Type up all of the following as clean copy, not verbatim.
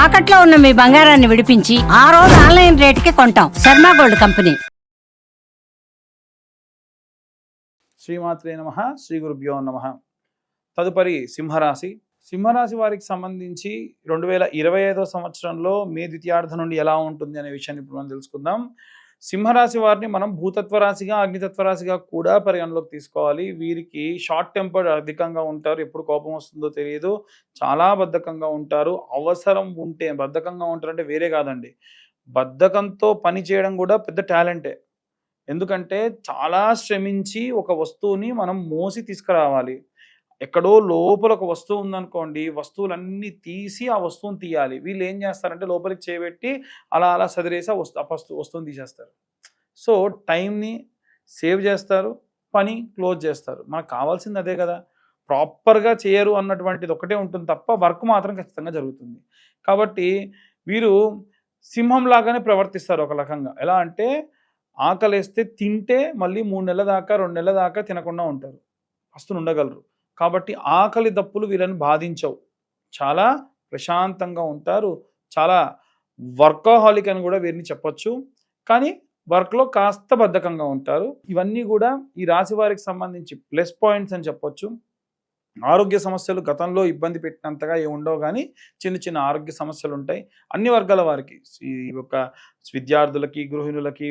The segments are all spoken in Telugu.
తాకట్లో ఉన్న మీ బంగారాన్ని విడిపించి ఆ రోజు ఆన్లైన్ రేటుకి కొంటాం. Sharma gold company. శ్రీమాత్రే నమః. శ్రీ గురుభ్యో నమః. తదుపరి సింహరాశి. సింహరాశి వారికి సంబంధించి 2025 సంవత్సరంలో మే ద్వితీయార్థం నుండి ఎలా ఉంటుంది అనే విషయాన్ని ఇప్పుడు మనం తెలుసుకుందాం. సింహరాశి వారిని మనం భూతత్వ రాశిగా, అగ్నితత్వ రాశిగా కూడా పరిగణలోకి తీసుకోవాలి. వీరికి షార్ట్ టెంపర్డ్ అధికంగా ఉంటారు. ఎప్పుడు కోపం వస్తుందో తెలియదు. చాలా బద్ధకంగా ఉంటారు. అవసరం ఉంటే బద్ధకంగా ఉంటారంటే వేరే కాదండి, బద్ధకంతో పని చేయడం కూడా పెద్ద టాలెంటే. ఎందుకంటే చాలా శ్రమించి ఒక వస్తువుని మనం మోసి తీసుకురావాలి. ఎక్కడో లోపల ఒక వస్తువు ఉందనుకోండి, వస్తువులన్నీ తీసి ఆ వస్తువుని తీయాలి. వీళ్ళు ఏం చేస్తారంటే లోపలికి చేయబెట్టి అలా అలా సదిరేసి ఆ వస్తువుని తీసేస్తారు. సో టైంని సేవ్ చేస్తారు, పని క్లోజ్ చేస్తారు. మనకు కావాల్సింది అదే కదా. ప్రాపర్గా చేయరు అన్నటువంటిది ఒకటే ఉంటుంది తప్ప వర్క్ మాత్రం ఖచ్చితంగా జరుగుతుంది. కాబట్టి వీరు సింహం లాగానే ప్రవర్తిస్తారు ఒక రకంగా. ఎలా అంటే ఆకలేస్తే తింటే మళ్ళీ 3 నెలల దాకా 2 నెలల దాకా తినకుండా ఉంటారు, ఫస్ట్ ఉండగలరు. కాబట్టి ఆకలి దప్పులు వీళ్ళని బాధించవు. చాలా ప్రశాంతంగా ఉంటారు. చాలా వర్కహాలిక్ అని కూడా వీరిని చెప్పొచ్చు. కానీ వర్క్లో కాస్త బద్ధకంగా ఉంటారు. ఇవన్నీ కూడా ఈ రాశి వారికి సంబంధించి ప్లస్ పాయింట్స్ అని చెప్పొచ్చు. ఆరోగ్య సమస్యలు గతంలో ఇబ్బంది పెట్టినంతగా ఏమి ఉండవు, కానీ చిన్న చిన్న ఆరోగ్య సమస్యలు ఉంటాయి అన్ని వర్గాల వారికి. ఈ యొక్క విద్యార్థులకి, గృహిణులకి,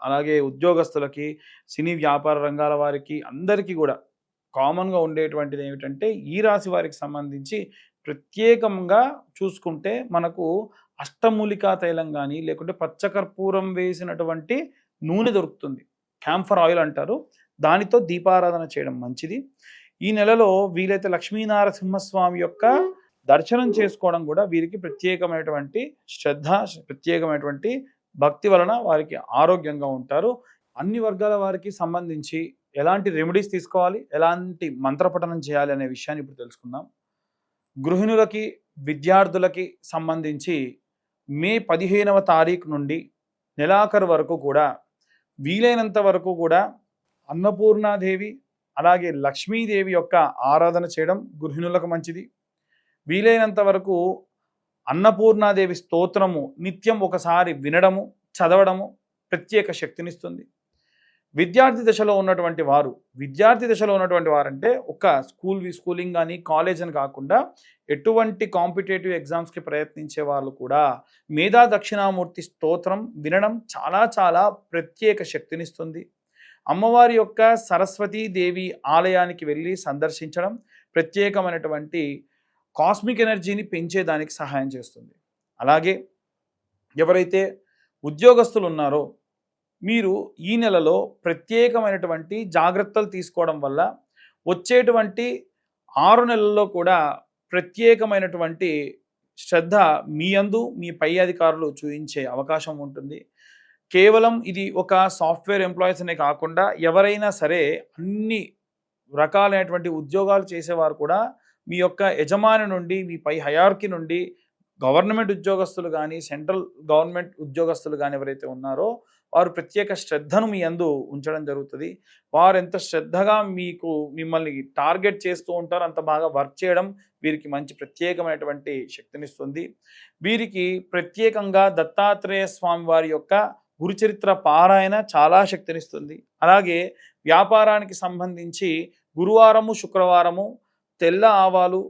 అలాగే ఉద్యోగస్తులకి, సినీ వ్యాపార రంగాల వారికి అందరికీ కూడా కామన్గా ఉండేటువంటిది ఏమిటంటే ఈ రాశి వారికి సంబంధించి ప్రత్యేకంగా చూసుకుంటే మనకు అష్టమూలికా తైలం కానీ లేకుంటే పచ్చకర్పూరం వేసినటువంటి నూనె దొరుకుతుంది. క్యాంఫర్ ఆయిల్ అంటారు. దానితో దీపారాధన చేయడం మంచిది. ఈ నెలలో వీలైతే లక్ష్మీనారసింహస్వామి యొక్క దర్శనం చేసుకోవడం కూడా వీరికి ప్రత్యేకమైనటువంటి శ్రద్ధ, ప్రత్యేకమైనటువంటి భక్తి వలన వారికి ఆరోగ్యంగా ఉంటారు. అన్ని వర్గాల వారికి సంబంధించి ఎలాంటి రెమెడీస్ తీసుకోవాలి, ఎలాంటి మంత్రపఠనం చేయాలి అనే విషయాన్ని ఇప్పుడు తెలుసుకుందాం. గృహిణులకి, విద్యార్థులకి సంబంధించి మే 15వ తారీఖు నుండి నెలాఖరు వరకు కూడా వీలైనంత వరకు కూడా అన్నపూర్ణాదేవి అలాగే లక్ష్మీదేవి యొక్క ఆరాధన చేయడం గృహిణులకు మంచిది. వీలైనంత వరకు అన్నపూర్ణాదేవి స్తోత్రము నిత్యం ఒకసారి వినడము, చదవడము ప్రత్యేక శక్తినిస్తుంది. విద్యార్థి దశలో ఉన్నటువంటి వారంటే ఒక స్కూలింగ్ కానీ కాలేజ్ అని కాకుండా ఎటువంటి కాంపిటేటివ్ ఎగ్జామ్స్కి ప్రయత్నించే వాళ్ళు కూడా మేధా దక్షిణామూర్తి స్తోత్రం వినడం చాలా చాలా ప్రత్యేక శక్తినిస్తుంది. అమ్మవారి యొక్క సరస్వతీదేవి ఆలయానికి వెళ్ళి సందర్శించడం ప్రత్యేకమైనటువంటి కాస్మిక్ ఎనర్జీని పెంచేదానికి సహాయం చేస్తుంది. అలాగే ఎవరైతే ఉద్యోగస్తులు ఉన్నారో మీరు ఈ నెలలో ప్రత్యేకమైనటువంటి జాగ్రత్తలు తీసుకోవడం వల్ల వచ్చేటువంటి 6 నెలల్లో కూడా ప్రత్యేకమైనటువంటి శ్రద్ధ మీ యందు మీ పై అధికారులు చూపించే అవకాశం ఉంటుంది. కేవలం ఇది ఒక సాఫ్ట్వేర్ ఎంప్లాయీస్ అనే కాకుండా ఎవరైనా సరే అన్ని రకాలైనటువంటి ఉద్యోగాలు చేసేవారు కూడా మీ యొక్క యజమాని నుండి, మీ పై హయార్కీ నుండి గవర్నమెంట్ ఉద్యోగస్తులు కానీ, సెంట్రల్ గవర్నమెంట్ ఉద్యోగస్తులు కానీ ఎవరైతే ఉన్నారో వారు ప్రత్యేక శ్రద్ధను మీ యందు ఉంచడం జరుగుతుంది. వారు ఎంత శ్రద్ధగా మిమ్మల్ని టార్గెట్ చేస్తూ ఉంటారో అంత బాగా వర్క్ చేయడం వీరికి మంచి ప్రత్యేకమైనటువంటి శక్తినిస్తుంది. వీరికి ప్రత్యేకంగా దత్తాత్రేయ స్వామి వారి యొక్క గురుచరిత్ర పారాయణ చాలా శక్తినిస్తుంది. అలాగే వ్యాపారానికి సంబంధించి గురువారము, శుక్రవారము తెల్ల ఆవాలు,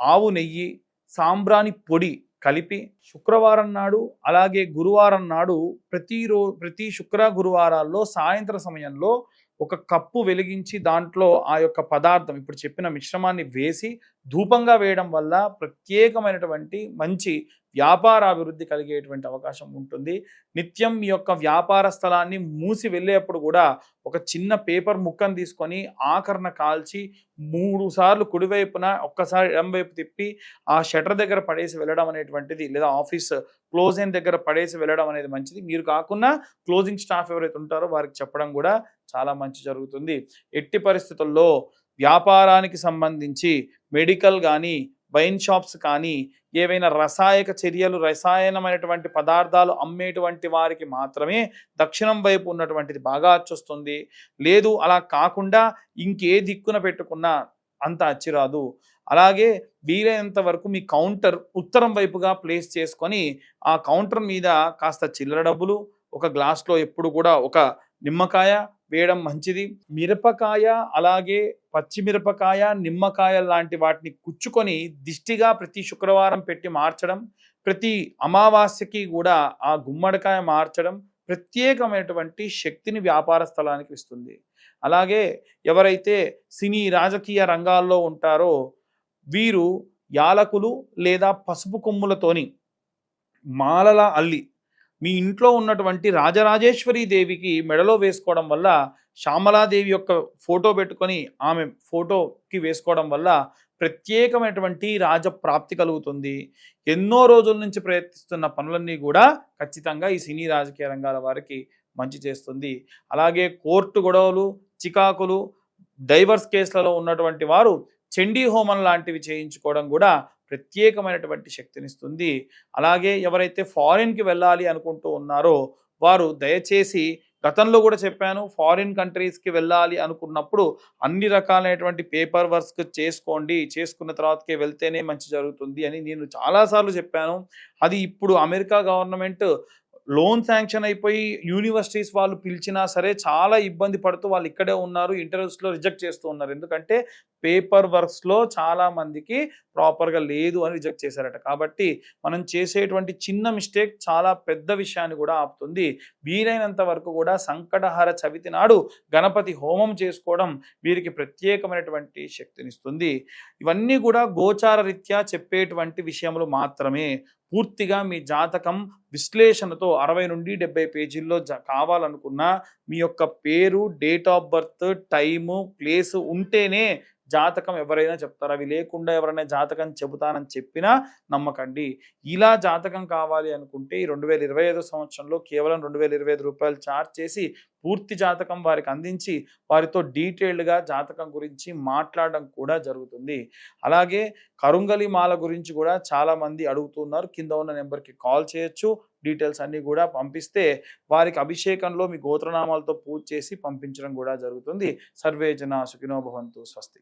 ఆవు నెయ్యి, సాంబ్రాణి పొడి కలిపి శుక్రవారం నాడు అలాగే గురువారం నాడు ప్రతి శుక్ర గురువారాల్లో సాయంత్ర సమయంలో ఒక కప్పు వెలిగించి దాంట్లో ఆ యొక్క పదార్థం ఇప్పుడు చెప్పిన మిశ్రమాన్ని వేసి ధూపంగా వేయడం వల్ల ప్రత్యేకమైనటువంటి మంచి వ్యాపార అభివృద్ధి కలిగేటువంటి అవకాశం ఉంటుంది. నిత్యం మీ యొక్క వ్యాపార స్థలాన్ని మూసి వెళ్ళేప్పుడు కూడా ఒక చిన్న పేపర్ ముక్కను తీసుకొని ఆకరణ కాల్చి 3 సార్లు కుడివైపున ఒక్కసారి ఎడంవైపు తిప్పి ఆ షటర్ దగ్గర పడేసి వెళ్ళడం అనేటువంటిది, లేదా ఆఫీస్ క్లోజింగ్ దగ్గర పడేసి వెళ్ళడం అనేది మంచిది. మీరు కాకుండా క్లోజింగ్ స్టాఫ్ ఎవరైతే ఉంటారో వారికి చెప్పడం కూడా చాలా మంచి జరుగుతుంది. ఎట్టి పరిస్థితుల్లో వ్యాపారానికి సంబంధించి మెడికల్ కానీ, వైన్ షాప్స్ కానీ, ఏవైనా రసాయనమైనటువంటి పదార్థాలు అమ్మేటువంటి వారికి మాత్రమే దక్షిణం వైపు ఉన్నటువంటిది బాగా అచ్చొస్తుంది. లేదు అలా కాకుండా ఇంకే దిక్కున పెట్టుకున్నా అంత అచ్చిరాదు. అలాగే వీలైనంత వరకు మీ కౌంటర్ ఉత్తరం వైపుగా ప్లేస్ చేసుకొని ఆ కౌంటర్ మీద కాస్త చిల్లర డబ్బులు, ఒక గ్లాస్లో ఎప్పుడు కూడా ఒక నిమ్మకాయ వేయడం మంచిది. మిరపకాయ అలాగే పచ్చిమిరపకాయ, నిమ్మకాయ లాంటి వాటిని కుచ్చుకొని దిష్టిగా ప్రతి శుక్రవారం పెట్టి మార్చడం, ప్రతి అమావాస్యకి కూడా ఆ గుమ్మడికాయ మార్చడం ప్రత్యేకమైనటువంటి శక్తిని వ్యాపార స్థలానికి ఇస్తుంది. అలాగే ఎవరైతే సినీ రాజకీయ రంగాల్లో ఉంటారో వీరు యాలకులు లేదా పసుపు కొమ్ములతోని మాలలా అల్లి మీ ఇంట్లో ఉన్నటువంటి రాజరాజేశ్వరి దేవికి మెడలో వేసుకోవడం వల్ల, శ్యామలాదేవి యొక్క ఫోటో పెట్టుకొని ఆమె ఫోటోకి వేసుకోవడం వల్ల ప్రత్యేకమైనటువంటి రాజప్రాప్తి కలుగుతుంది. ఎన్నో రోజుల నుంచి ప్రయత్నిస్తున్న పనులన్నీ కూడా ఖచ్చితంగా ఈ సినీ రాజకీయ రంగాల వారికి మంచి చేస్తుంది. అలాగే కోర్టు గొడవలు, చికాకులు, డైవర్స్ కేసులలో ఉన్నటువంటి వారు చండీ హోమం లాంటివి చేయించుకోవడం కూడా ప్రత్యేకమైనటువంటి శక్తినిస్తుంది. అలాగే ఎవరైతే ఫారిన్కి వెళ్ళాలి అనుకుంటూ ఉన్నారో వారు దయచేసి, గతంలో కూడా చెప్పాను, ఫారిన్ కంట్రీస్కి వెళ్ళాలి అనుకున్నప్పుడు అన్ని రకాలైనటువంటి పేపర్ వర్క్స్ చేసుకోండి, చేసుకున్న తర్వాతకే వెళ్తేనే మంచి జరుగుతుంది అని నేను చాలాసార్లు చెప్పాను. అది ఇప్పుడు అమెరికా గవర్నమెంట్ లోన్ శాంక్షన్ అయిపోయి యూనివర్సిటీస్ వాళ్ళు పిలిచినా సరే చాలా ఇబ్బంది పడుతూ వాళ్ళు ఇక్కడే ఉన్నారు, ఇంటర్వ్యూస్లో రిజెక్ట్ చేస్తూ ఉన్నారు. ఎందుకంటే పేపర్ వర్క్స్లో చాలా మందికి ప్రాపర్గా లేదు అని రిజెక్ట్ చేశారట. కాబట్టి మనం చేసేటువంటి చిన్న మిస్టేక్ చాలా పెద్ద విషయాన్ని కూడా ఆపుతుంది. వీలైనంత వరకు కూడా సంకటహార చవితి నాడు గణపతి హోమం చేసుకోవడం వీరికి ప్రత్యేకమైనటువంటి శక్తినిస్తుంది. ఇవన్నీ కూడా గోచార రీత్యా చెప్పేటువంటి విషయములు మాత్రమే. పూర్తిగా మీ జాతకం విశ్లేషణతో 60 నుండి 70 పేజీల్లో కావాలనుకున్నా మీ యొక్క పేరు, date of birth, time, place ఉంటేనే జాతకం ఎవరైనా చెప్తారు. అవి లేకుండా ఎవరైనా జాతకం చెబుతానని చెప్పినా నమ్మకండి. ఇలా జాతకం కావాలి అనుకుంటే ఈ 2025 సంవత్సరంలో కేవలం ₹2025 ఛార్జ్ చేసి పూర్తి జాతకం వారికి అందించి వారితో డీటెయిల్డ్గా జాతకం గురించి మాట్లాడడం కూడా జరుగుతుంది. అలాగే కరుంగలి మాల గురించి కూడా చాలామంది అడుగుతున్నారు. కింద ఉన్న నెంబర్కి కాల్ చేయొచ్చు. డీటెయిల్స్ అన్నీ కూడా పంపిస్తే వారికి అభిషేకంలో మీ గోత్రనామాలతో పూజ చేసి పంపించడం కూడా జరుగుతుంది. సర్వే జన సుఖినో భవంతు. స్వస్తి.